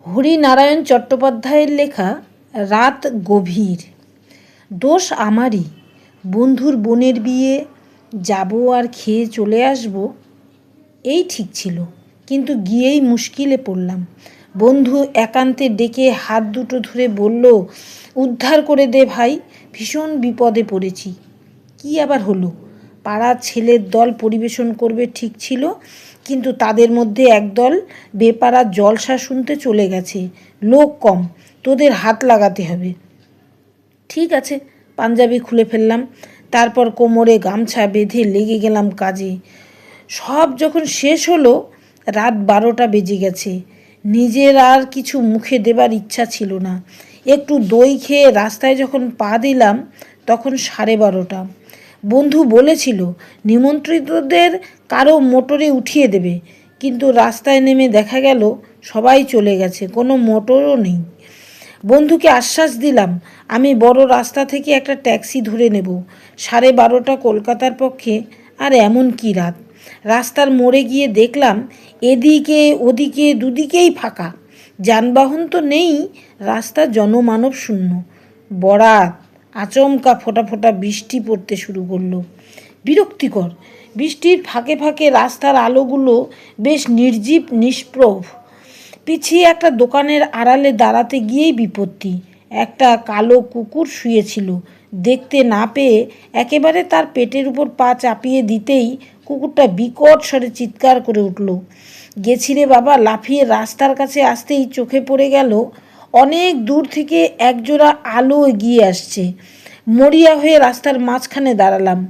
হরিনারায়ণ চট্টোপাধ্যায়ের লেখা রাত গভীর। দোষ আমারই। বন্ধুর বোনের বিয়ে, যাব আর খেয়ে চলে আসব, এই ঠিক ছিল। কিন্তু গিয়েই মুশকিলে পড়লাম। বন্ধু একান্তে ডেকে হাত দুটো ধরে বলল, উদ্ধার করে দে ভাই, ভীষণ বিপদে পড়েছি। কি আবার হলো? পাড়ার ছেলের দল পরিবেশন করবে ঠিক ছিল, কিন্তু তাদের মধ্যে একদল বেপাড়ার জলসা শুনতে চলে গেছে। লোক কম, তোদের হাত লাগাতে হবে। ঠিক আছে, পাঞ্জাবি খুলে ফেললাম। তারপর কোমরে গামছা বেঁধে লেগে গেলাম কাজে। সব যখন শেষ হলো, রাত 12টা বেজে গেছে। নিজের আর কিছু মুখে দেবার ইচ্ছা ছিল না। একটু দই খেয়ে রাস্তায় যখন পা দিলাম, তখন 12:30। বন্ধু বলেছিল নিমন্ত্রিতদের কারো মোটরে উঠিয়ে দেবে, কিন্তু রাস্তায় নেমে দেখা গেল সবাই চলে গেছে, কোনো মোটরও নেই। বন্ধুকে আশ্বাস দিলাম আমি বড় রাস্তা থেকে একটা ট্যাক্সি ধরে নেব। 12:30 কলকাতার পক্ষে আর এমন কি রাত। রাস্তার মোড়ে গিয়ে দেখলাম এদিকে ওদিকে দুদিকেই ফাঁকা, যানবাহন তো নেই, রাস্তা জনমানব শূন্য। বরাত, আচমকা ফোঁটা ফোঁটা বৃষ্টি পড়তে শুরু করলো। বিরক্তিকর। বৃষ্টির ফাঁকে ফাঁকে রাস্তার আলোগুলো বেশ নির্জীব নিষ্প্রভ। পিছিয়ে একটা দোকানের আড়ালে দাঁড়াতে গিয়েই বিপত্তি। একটা কালো কুকুর শুয়েছিল। দেখতে না পেয়ে একেবারে তার পেটের উপর পা চাপিয়ে দিতেই কুকুরটা বিকট স্বরে চিৎকার করে উঠল। গেছি রে বাবা, লাফিয়ে রাস্তার কাছে আসতেই চোখে পড়ে গেল অনেক দূর থেকে একজোড়া আলো এগিয়ে আসছে। মরিয়া হয়ে রাস্তার মাঝখানে দাঁড়ালাম।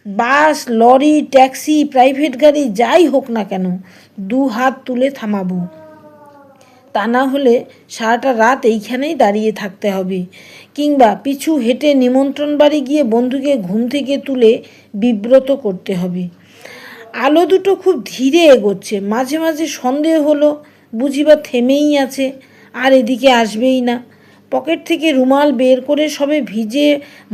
বাস, লরি, ট্যাক্সি, প্রাইভেট গাড়ি যাই হোক না কেন, 2 হাত তুলে থামাবো। তা না হলে সারাটা রাত এইখানেই দাঁড়িয়ে থাকতে হবে, কিংবা পিছু হেঁটে নিমন্ত্রণ বাড়ি গিয়ে বন্ধুকে ঘুম থেকে তুলে বিব্রত করতে হবে। আলো দুটো খুব ধীরে এগোচ্ছে। মাঝে মাঝে সন্দেহ হলো বুঝিবা থেমেই আছে, আর এদিকে আসবেই না। পকেট থেকে রুমাল বের করে সবে ভিজে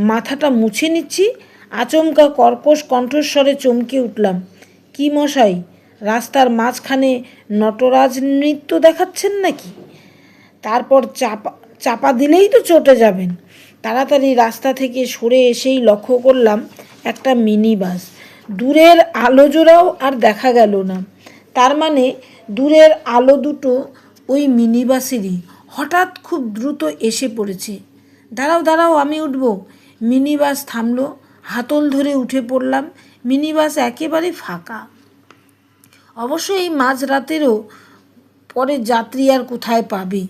মাথাটা মুছে নিচ্ছি, আচমকা কর্কশ কণ্ঠস্বরে চমকে উঠলাম। কি মশাই, রাস্তার মাঝখানে নটরাজ নৃত্য দেখাচ্ছেন নাকি? তারপর চাপা দিলেই তো চটে যাবেন। তাড়াতাড়ি রাস্তা থেকে সরে এসেই লক্ষ্য করলাম একটা মিনি বাস। দূরের আলো জোড়াও আর দেখা গেল না। তার মানে দূরের আলো দুটো ওই মিনি বাসেরই। হঠাৎ খুব দ্রুত এসে পড়েছে। দাঁড়াও দাঁড়াও, আমি উঠব। মিনি বাস থামলো। হাতল ধরে উঠে পড়লাম। মিনি বাস একেবারে ফাঁকা। অবশ্য এই মাঝরাতেরও পরে যাত্রী আর কোথায় পাবে।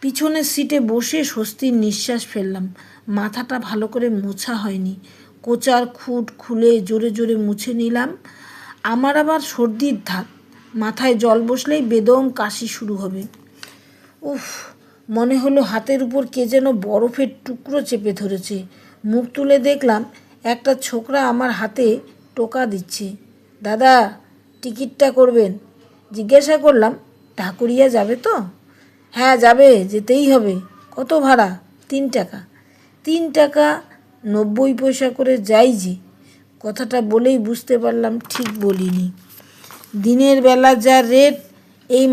পিছনের সিটে বসে স্বস্তির নিঃশ্বাস ফেললাম। মাথাটা ভালো করে মোছা হয়নি। কোচার খুঁট খুলে জোরে জোরে মুছে নিলাম। আমার আবার সর্দির ধাত। মাথায় জল বসলেই বেদম কাশি শুরু হবে। উফ, মনে হলো হাতের উপর কে যেন বরফের টুকরো চেপে ধরেছে। মুখ তুলে দেখলাম একটা ছোকরা আমার হাতে টোকা দিচ্ছে। দাদা, টিকিটটা করবেন? জিজ্ঞাসা করলাম, ঢাকুরিয়া যাবে তো? হ্যাঁ যাবে, যেতেই হবে। কত ভাড়া? 3 টাকা। 3 টাকা 90 পয়সা করে যাই যে। কথাটা বলেই বুঝতে পারলাম ঠিক বলিনি। দিনের বেলা যা রেট, এই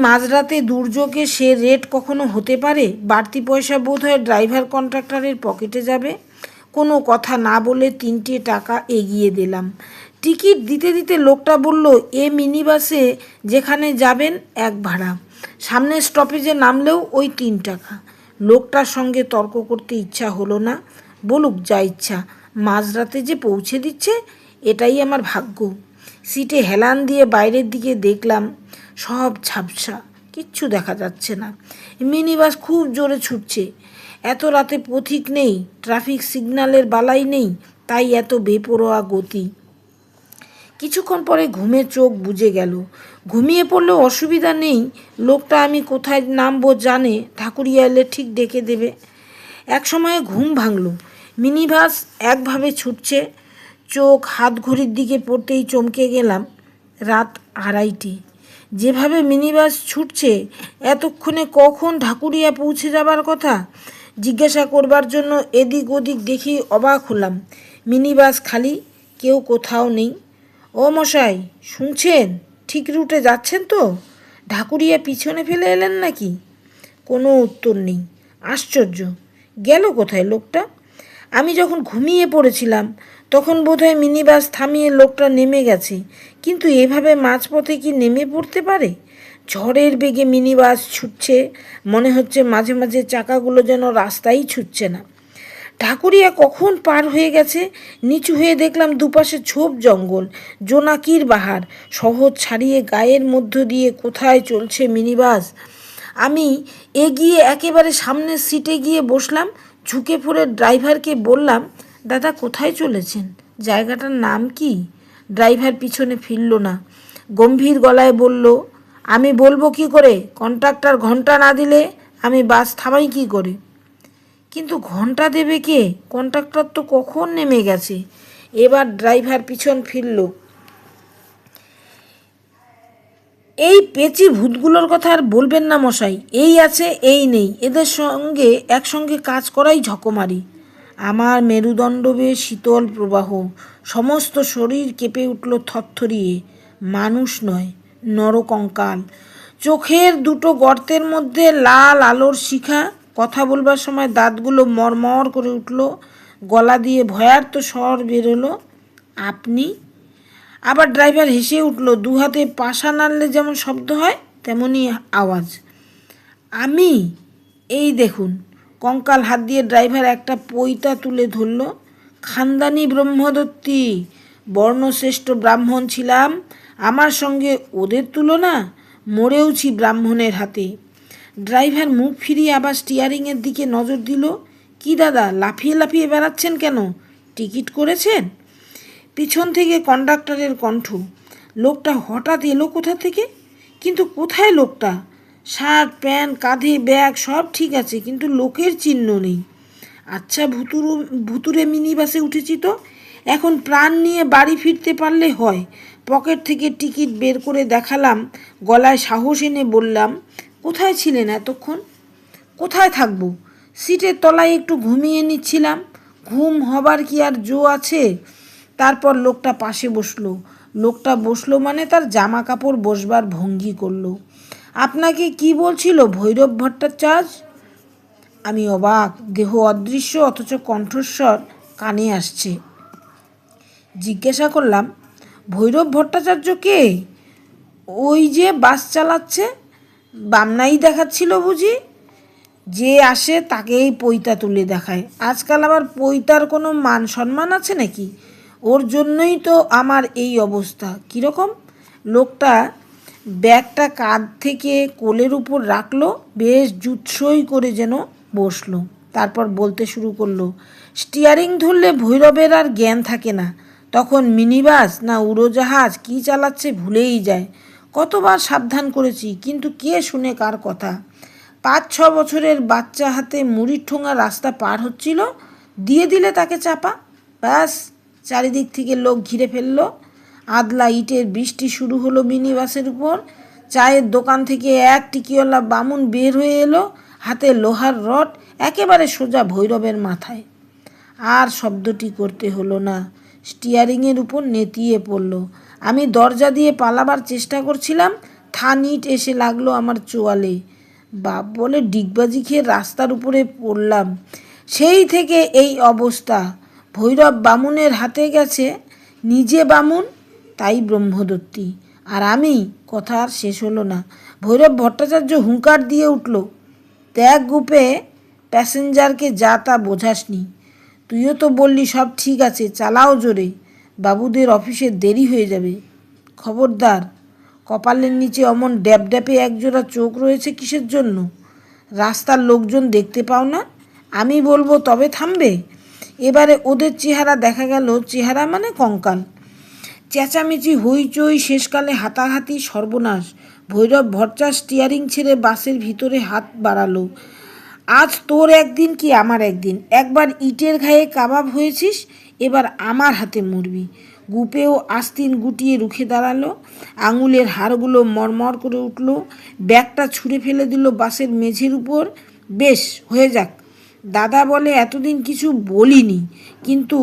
মাঝরাতে দুর্যোগে সে রেট কখনো হতে পারে? বাড়তি পয়সা বোধ হয় ড্রাইভার কন্ট্রাক্টরের পকেটে যাবে। কোনো কথা না বলে 3টে টাকা এগিয়ে দিলাম। টিকিট দিতে দিতে লোকটা বলল, এ মিনি বাসে যেখানে যাবেন 1 ভাড়া, সামনের স্টপেজে নামলেও ওই 3 টাকা। লোকটার সঙ্গে তর্ক করতে ইচ্ছা হলো না। বলুক যা ইচ্ছা, মাঝরাতে যে পৌঁছে দিচ্ছে, এটাই আমার ভাগ্য। সিটে হেলান দিয়ে বাইরের দিকে দেখলাম, সব ঝাপসা, কিচ্ছু দেখা যাচ্ছে না। মিনি বাস খুব জোরে ছুটছে। এত রাতে পথিক নেই, ট্রাফিক সিগন্যালের বালাই নেই, তাই এত বেপরোয়া গতি। কিছুক্ষণ পরে ঘুমে চোখ বুজে গেল। ঘুমিয়ে পড়লেও অসুবিধা নেই, লোকটা আমি কোথায় নামবো জানে, ঢাকুরিয়া এলে ঠিক ডেকে দেবে। এক সময়ে ঘুম ভাঙল। মিনি বাস একভাবে ছুটছে। চোখ হাত ঘড়ির দিকে পড়তেই চমকে গেলাম। রাত 2:30। যেভাবে মিনি বাস ছুটছে, এতক্ষণে কখন ঢাকুরিয়া পৌঁছে যাবার কথা? জিজ্ঞাসা করবার জন্য এদিক ওদিক দেখি অবাক হলাম। মিনি বাস খালি, কেউ কোথাও নেই। ও মশাই, শুনছেন? ঠিক রুটে যাচ্ছেন তো? ঢাকুরিয়া পিছনে ফেলে এলেন নাকি? কোনো উত্তর নেই। আশ্চর্য, গেল কোথায় লোকটা? আমি যখন ঘুমিয়ে পড়েছিলাম তখন বোধহয় মিনি বাস থামিয়ে লোকটা নেমে গেছে, কিন্তু এভাবে মাঝপথে কি নেমে পড়তে পারে? ঝড়ের বেগে মিনি বাস ছুটছে, মনে হচ্ছে মাঝে মাঝে চাকাগুলো যেন রাস্তাই ছুটছে না। ঢাকুরিয়া কখন পার হয়ে গেছে, নিচু হয়ে দেখলাম দুপাশে ঝোপ জঙ্গল, জোনাকির বাহার। শহর ছাড়িয়ে গায়ের মধ্য দিয়ে কোথায় চলছে মিনিবাস। আমি এগিয়ে একেবারে সামনের সিটে গিয়ে বসলাম। ঝুঁকে পড়ে ড্রাইভারকে বললাম, দাদা কোথায় চলেছেন? জায়গাটার নাম কি? ড্রাইভার পিছনে ফিরল না, গম্ভীর গলায় বলল, আমি বলবো কি করে? কন্ট্রাক্টর ঘন্টা না দিলে আমি বাস থামাই কি করে? কিন্তু ঘন্টা দেবে কে? কন্ট্রাক্টর তো কখন নেমে গেছে। এবার ড্রাইভার পিছন ফিরল। এই পেঁচি ভূতগুলোর কথা আর বলবেন না মশাই, এই আছে এই নেই, এদের সঙ্গে একসঙ্গে কাজ করাই ঝকমারি। আমার মেরুদণ্ড বেয়ে শীতল প্রবাহ, সমস্ত শরীর কেঁপে উঠল থরথরিয়ে। মানুষ নয়, নরকঙ্কাল। চোখের দুটো গর্তের মধ্যে লাল আলোর শিখা। কথা বলবার সময় দাঁতগুলো মরমর করে উঠল, গলা দিয়ে ভয়ার্ত স্বর বেরোলো, আপনি? আবার ড্রাইভার হেসে উঠল, দু হাতে পাশা নাড়লে যেমন শব্দ হয় তেমনই আওয়াজ। আমি? এই দেখুন। কঙ্কাল হাত দিয়ে ড্রাইভার একটা পৈতা তুলে ধরল। খানদানি ব্রহ্মদত্তী, বর্ণশ্রেষ্ঠ ব্রাহ্মণ ছিলাম। আমার সঙ্গে ওদের তুলনা? মরেওছি ব্রাহ্মণের হাতে। ড্রাইভার মুখ ফিরিয়ে আবার স্টিয়ারিংয়ের দিকে নজর দিল। কি দাদা, লাফিয়ে লাফিয়ে বেড়াচ্ছেন কেন? টিকিট করেছেন? পিছন থেকে কন্ডাক্টরের কণ্ঠ, লোকটা হঠাৎ এলো কোথা থেকে? কিন্তু কোথায় লোকটা? শার্ট প্যান্ট কাঁধে ব্যাগ সব ঠিক আছে, কিন্তু লোকের চিহ্ন নেই। আচ্ছা, ভুতুরে মিনি বাসে উঠেছি তো, এখন প্রাণ নিয়ে বাড়ি ফিরতে পারলে হয়। পকেট থেকে টিকিট বের করে দেখালাম, গলায় সাহস এনে বললাম, কোথায় ছিলেন এতক্ষণ? কোথায় থাকবো? সিটের তলায় একটু ঘুমিয়ে নিচ্ছিলাম। ঘুম হবার কি আর জো আছে? তারপর লোকটা পাশে বসলো। লোকটা বসলো মানে তার জামা কাপড় বসবার ভঙ্গি করলো। আপনাকে কি বলছিল ভৈরব ভট্টাচার্য? আমি অবাক, দেহ অদৃশ্য অথচ কণ্ঠস্বর কানে আসছে। জিজ্ঞাসা করলাম, ভৈরব ভট্টাচার্য কে? ওই যে বাস চালাচ্ছে, বামনাই দেখাচ্ছিল বুঝি। যে আসে তাকেই পৈতা তুলে দেখায়। আজকাল আবার পৈতার কোনো মান সম্মান আছে নাকি? ওর জন্যই তো আমার এই অবস্থা। কীরকম? লোকটা ব্যাগটা কাঁধ থেকে কোলের উপর রাখলো, বেশ জুৎসই করে যেন বসলো। তারপর বলতে শুরু করলো, স্টিয়ারিং ধরলে ভৈরবের আর জ্ঞান থাকে না। তখন মিনিবাস না উড়োজাহাজ কী চালাচ্ছে ভুলেই যায়। কতবার সাবধান করেছি, কিন্তু কে শুনে কার কথা? 5-6 বছরের বাচ্চা হাতে মুড়ির ঠোঙা রাস্তা পার হচ্ছিল, দিয়ে দিলে তাকে চাপা, ব্যাস চারিদিক থেকে লোক ঘিরে ফেলল। আদলা ইটের বৃষ্টি শুরু হলো মিনি বাসের উপর। চায়ের দোকান থেকে এক টিকিওয়ালা বামুন বের হয়ে এলো, হাতে লোহার রড, একেবারে সোজা ভৈরবের মাথায়। আর শব্দটি করতে হলো না, স্টিয়ারিংয়ের উপর নেতিয়ে পড়ল। আমি দরজা দিয়ে পালাবার চেষ্টা করছিলাম, থান ইট এসে লাগলো আমার চোয়ালে। বাপ বলে ডিগবাজি খেয়ে রাস্তার উপরে পড়লাম। সেই থেকে এই অবস্থা। ভৈরব বামুনের হাতে গেছে, নিজে বামুন তাই ব্রহ্মদত্তী, আর আমি। কথা আর শেষ হলো না। ভৈরব ভট্টাচার্য হুঙ্কার দিয়ে উঠল, দেখ গুপে, প্যাসেঞ্জারকে যা তা বোঝাসনি। তুইও তো বললি সব ঠিক আছে, চালাও জোরে, বাবুদের অফিসে দেরি হয়ে যাবে। খবরদার, কপালের নিচে অমন ড্যাপড্যাপে একজোড়া চোখ রয়েছে কিসের জন্য? রাস্তার লোকজন দেখতে পাও না? আমি বলবো তবে থামবে? এবারে ওদের চেহারা দেখা গেল, চেহারা মানে কঙ্কাল। চেঁচামেচি হইচই, শেষকালে হাতাহাতি, সর্বনাশ। ভৈরব ভট্টাচার্য স্টিয়ারিং ছেড়ে বাসের ভিতরে হাত বাড়ালো। আজ তোর একদিন কি আমার একদিন। একবার ইটের ঘায়ে কাবাব হয়েছিস, এবার আমার হাতে মরবি। গুপেও আস্তিন গুটিয়ে রুখে দাঁড়ালো, আঙুলের হাড়গুলো মরমর করে উঠল। ব্যাগটা ছুঁড়ে ফেলে দিল বাসের মেঝের উপর। বেশ, হয়ে যাক, দাদা বলে এতদিন কিছু বলিনি, কিন্তু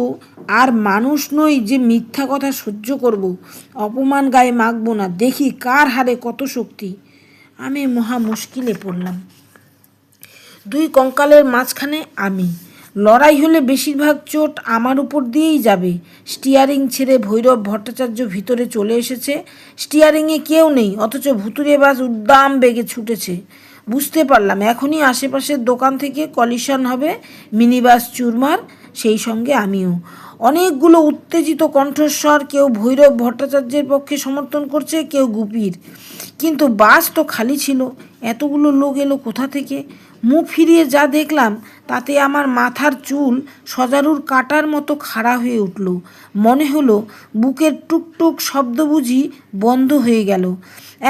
আর মানুষ নই যে মিথ্যা কথা সহ্য করব, অপমান গায়ে মাখব না, দেখি কার হারে কত শক্তি। আমি মহা মুশকিলে পড়লাম। দুই কঙ্কালের মাঝখানে আমি। লড়াই হলে বেশিরভাগ চোট আমার উপর দিয়েই যাবে। স্টিয়ারিং ছেড়ে ভৈরব ভট্টাচার্য ভিতরে চলে এসেছে। স্টিয়ারিংয়ে কেউ নেই, অথচ ভুতুড়ে বাস উদ্দাম বেগে ছুটেছে। বুঝতে পারলাম এখনই আশেপাশের দোকান থেকে কলিশন হবে, মিনি বাস চুরমার, সেই সঙ্গে আমিও। অনেকগুলো উত্তেজিত কণ্ঠস্বর, কেউ ভৈরব ভট্টাচার্যের পক্ষে সমর্থন করছে, কেউ গুপির। কিন্তু বাস তো খালি ছিল, এতগুলো লোক এলো কোথা থেকে? মুখ ফিরিয়ে যা দেখলাম তাতে আমার মাথার চুল সজারুর কাটার মতো খাড়া হয়ে উঠল। মনে হলো বুকের টুকটুক শব্দ বুঝি বন্ধ হয়ে গেল।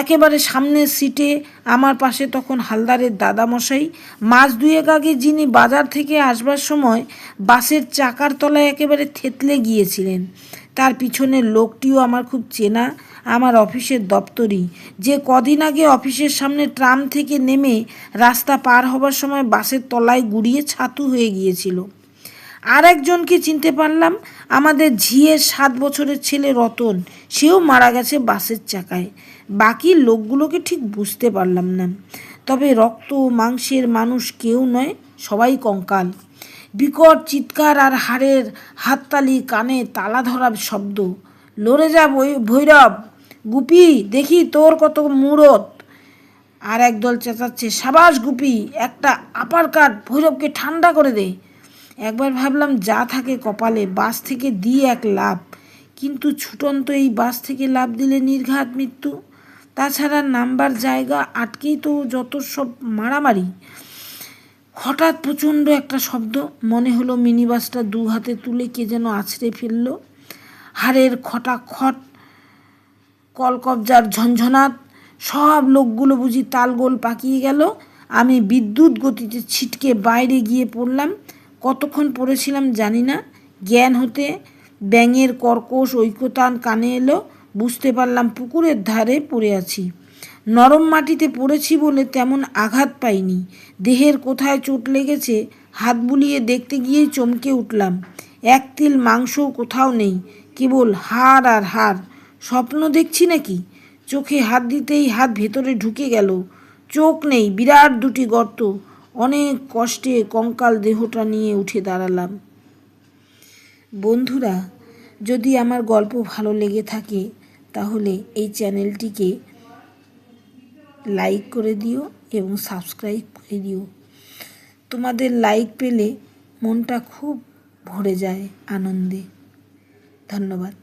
একেবারে সামনের সিটে আমার পাশে তখন হালদারের দাদামশাই, মাস দুয়েক আগে যিনি বাজার থেকে আসবার সময় বাসের চাকার তলায় একেবারে থেতলে গিয়েছিলেন। তার পিছনের লোকটিও আমার খুব চেনা, আমার অফিসের দপ্তরি, যে কদিন আগে অফিসের সামনে ট্রাম থেকে নেমে রাস্তা পার হবার সময় বাসের তলায় গুড়িয়ে ছাতু হয়ে গিয়েছিল। আর একজনকে চিনতে পারলাম, আমাদের ঝিয়ের 7 বছরের ছেলে রতন, সেও মারা গেছে বাসের চাকায়। বাকি লোকগুলোকে ঠিক বুঝতে পারলাম না, তবে রক্ত মাংসের মানুষ কেউ নয়, সবাই কঙ্কাল। বিকট চিৎকার আর হাড়ের হাততালি, কানে তালা ধরার শব্দ। লড়ে যা ভৈরব, গুপি, দেখি তোর কত মুরত। আর একদল চেঁচাচ্ছে, সাবাস গুপি, একটা আপার কাট, ভৈরবকে ঠান্ডা করে দে। একবার ভাবলাম যা থাকে কপালে, বাস থেকে দিয়ে এক লাভ, কিন্তু ছুটন্ত এই বাস থেকে লাভ দিলে নির্ঘাত মৃত্যু। তাছাড়া নামবার জায়গা আটকেই তো যত সব মারামারি। হঠাৎ প্রচণ্ড একটা শব্দ, মনে হলো মিনি বাসটা 2 হাতে তুলে কে যেন আছড়ে ফেলল। হাড়ের খটাখট, কলকবজার ঝনঝনাত, সব লোকগুলো বুঝি তালগোল পাকিয়ে গেল। আমি বিদ্যুৎ গতিতে ছিটকে বাইরে গিয়ে পড়লাম। কতক্ষণ পড়েছিলাম জানি না। জ্ঞান হতে ব্যাঙের কর্কশ ঐকতান কানে এলো। বুঝতে পারলাম পুকুরের ধারে পড়ে আছি। নরম মাটিতে পড়েছি বলে তেমন আঘাত পাইনি। দেহের কোথায় চোট লেগেছে হাত বুলিয়ে দেখতে গিয়েই চমকে উঠলাম। এক তিল মাংসও কোথাও নেই, কেবল হাড় আর হাড়। স্বপ্ন দেখছি নাকি? চোখে হাত দিতেই হাত ভেতরে ঢুকে গেল। চোখ নেই, বিরাট দুটি গর্ত। অনেক কষ্টে কঙ্কাল দেহটা নিয়ে উঠে দাঁড়ালাম। বন্ধুরা, যদি আমার গল্প ভালো লেগে থাকে তাহলে এই চ্যানেলটিকে লাইক করে দিও এবং সাবস্ক্রাইব করে দিও। তোমাদের লাইক পেলে মনটা খুব ভরে যায় আনন্দে। ধন্যবাদ।